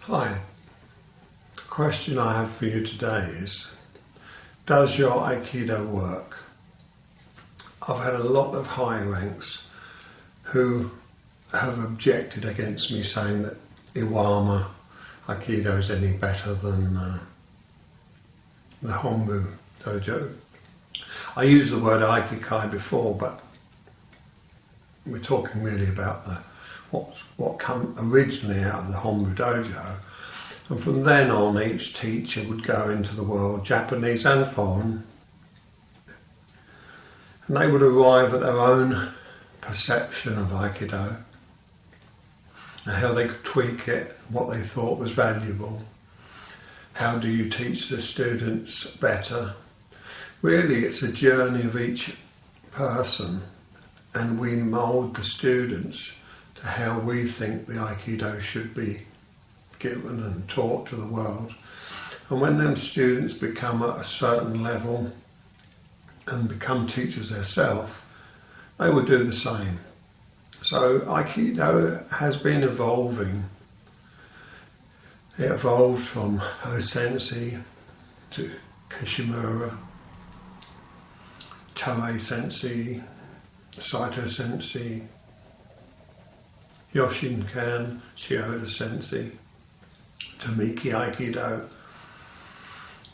Hi, the question I have for you today is, does your Aikido work? I've had a lot of high ranks who have objected against me saying that Iwama Aikido is any better than the Hombu dojo. I used the word Aikikai before, but we're talking really about what came originally out of the Hombu dojo. And from then on, each teacher would go into the world, Japanese and foreign, and they would arrive at their own perception of Aikido and how they could tweak it, what they thought was valuable. How do you teach the students better? Really, it's a journey of each person, and we mould the students to how we think the Aikido should be given and taught to the world. And when them students become at a certain level and become teachers themselves, they will do the same. So Aikido has been evolving. It evolved from Ho-sensei to Kishimura, Toei-sensei, Saito-sensei, Yoshinkan, Shioda-sensei, Tamiki Aikido.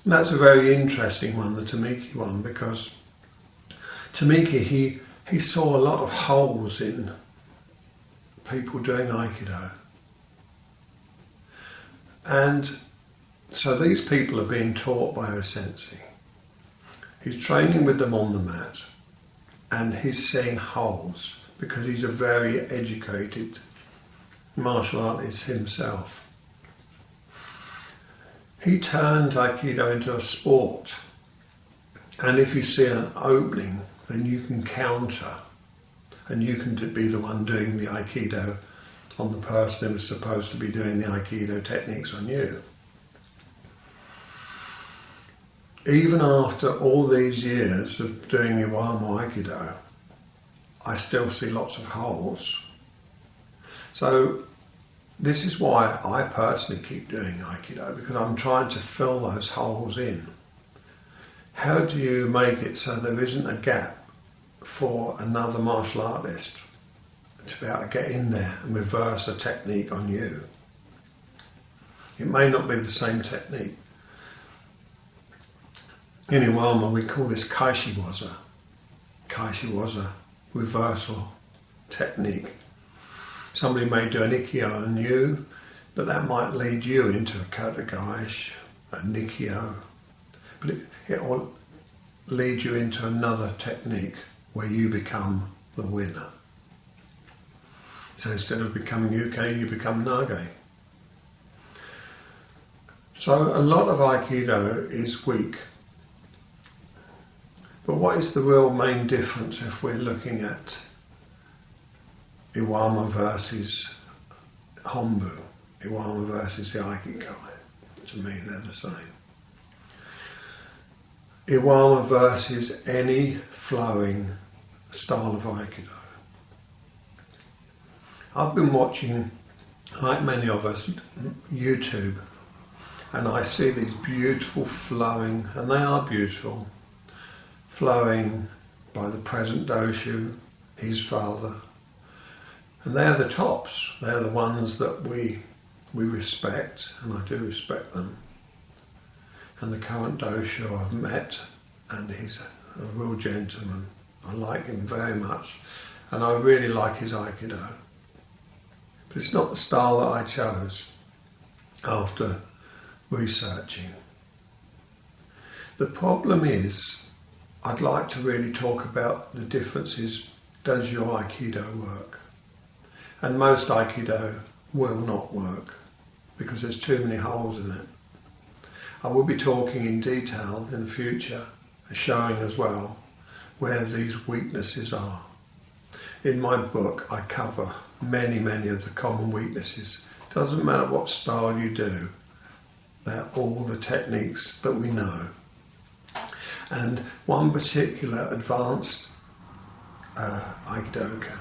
And that's a very interesting one, the Tamiki one, because Tamiki, he saw a lot of holes in people doing Aikido. And so these people are being taught by O-sensei. He's training with them on the mat, and he's seeing holes because he's a very educated martial artist himself. He turned Aikido into a sport, and if you see an opening, then you can counter, and you can be the one doing the Aikido on the person who was supposed to be doing the Aikido techniques on you. Even after all these years of doing Iwama Aikido, I still see lots of holes. So this is why I personally keep doing Aikido, because I'm trying to fill those holes in. How do you make it so there isn't a gap for another martial artist to be able to get in there and reverse a technique on you? It may not be the same technique. In Iwama we call this Kaishiwaza. Kaishiwaza, reversal technique. Somebody may do an Ikkyo on you, but that might lead you into a Kotegaish, a Nikkyo. But it will lead you into another technique where you become the winner. So instead of becoming Uke, you become Nage. So a lot of Aikido is weak. But what is the real main difference if we're looking at Iwama versus Hombu, Iwama versus the Aikikai? To me, they're the same. Iwama versus any flowing style of Aikido. I've been watching, like many of us, YouTube, and I see these beautiful flowing, and they are beautiful, flowing by the present Doshu, his father. And they're the tops, they're the ones that we respect, and I do respect them. And the current Doshu I've met, and he's a real gentleman. I like him very much, and I really like his Aikido. But it's not the style that I chose after researching. The problem is, I'd like to really talk about the differences. Does your Aikido work? And most Aikido will not work because there's too many holes in it. I will be talking in detail in the future, showing as well where these weaknesses are. In my book I cover many of the common weaknesses. Doesn't matter what style you do, they're all the techniques that we know. And one particular advanced Aikidoka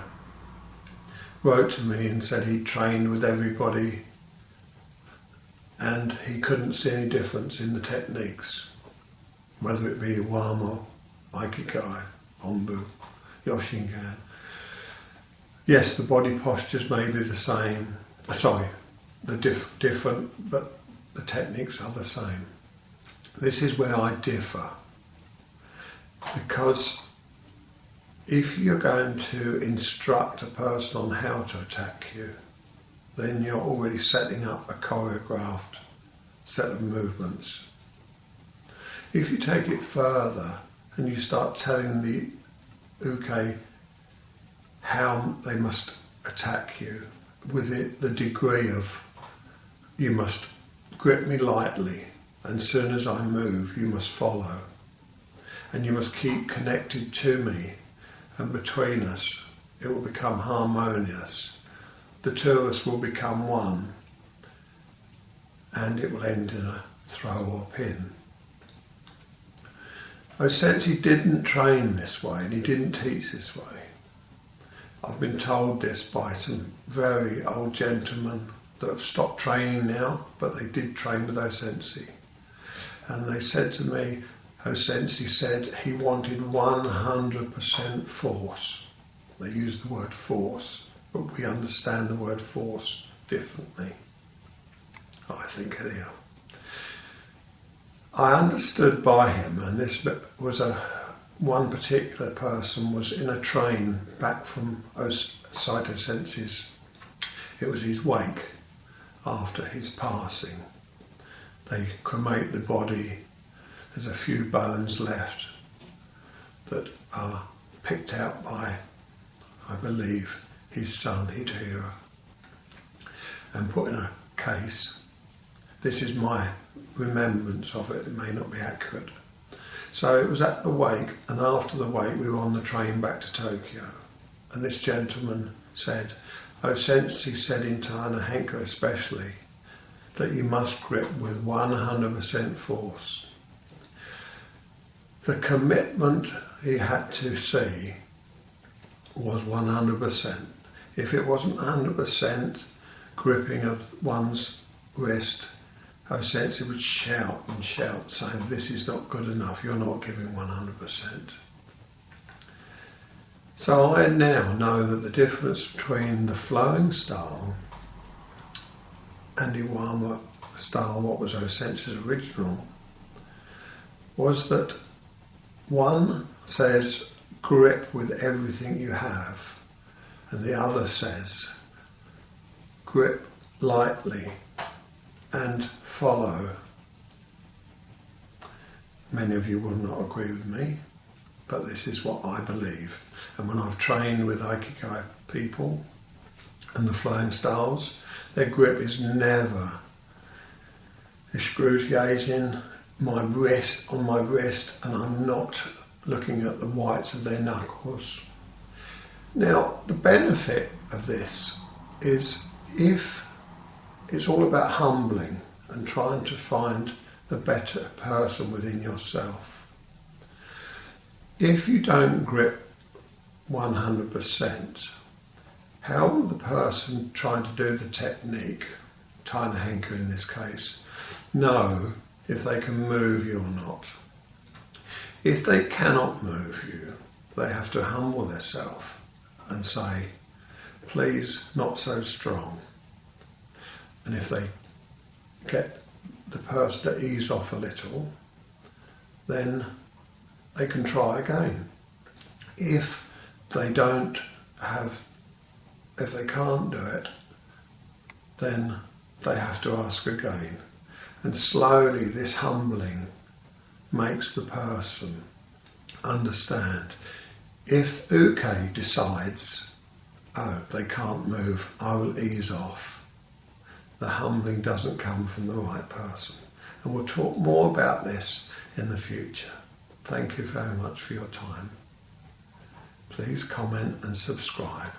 wrote to me and said he trained with everybody and he couldn't see any difference in the techniques, whether it be Iwama, Aikido, Hombu, Yoshinkan. Yes, the body postures may be the same, different, but the techniques are the same. This is where I differ, because if you're going to instruct a person on how to attack you, then you're already setting up a choreographed set of movements. If you take it further and you start telling the uke how they must attack you, with it the degree of, you must grip me lightly, and as soon as I move you must follow, and you must keep connected to me, and between us it will become harmonious. The two of us will become one, and it will end in a throw or pin. Since he didn't train this way and he didn't teach this way, I've been told this by some very old gentlemen that have stopped training now, but they did train with Osensei. And they said to me, Osensei said he wanted 100% force. They used the word force, but we understand the word force differently, I think anyhow. I understood by him, and this was one particular person was in a train back from Saito Sensei's, it was his wake after his passing. They cremate the body, there's a few bones left that are picked out by, I believe, his son Hidehira, and put in a case. This is my remembrance of it, it may not be accurate. So it was at the wake, and after the wake we were on the train back to Tokyo, and this gentleman said, Osensei said in Tana Henko especially, that you must grip with 100% force. The commitment he had to see was 100%. If it wasn't 100% gripping of one's wrist, Osensei would shout and shout, saying, this is not good enough, you're not giving 100%. So I now know that the difference between the flowing style and Iwama style, what was Osensei's original, was that one says grip with everything you have, and the other says grip lightly and follow. Many of you will not agree with me, but this is what I believe. And when I've trained with Aikido people and the flowing styles, their grip is never excruciating, my wrist on my wrist, and I'm not looking at the whites of their knuckles. Now, the benefit of this is if it's all about humbling and trying to find the better person within yourself. If you don't grip 100%, how will the person trying to do the technique, Taina Henku in this case, know if they can move you or not? If they cannot move you, they have to humble themselves and say, please, not so strong. And if they get the person to ease off a little, then they can try again. If they can't do it, then they have to ask again. And slowly this humbling makes the person understand. If Uke decides, oh, they can't move, I will ease off, the humbling doesn't come from the right person. And we'll talk more about this in the future. Thank you very much for your time. Please comment and subscribe.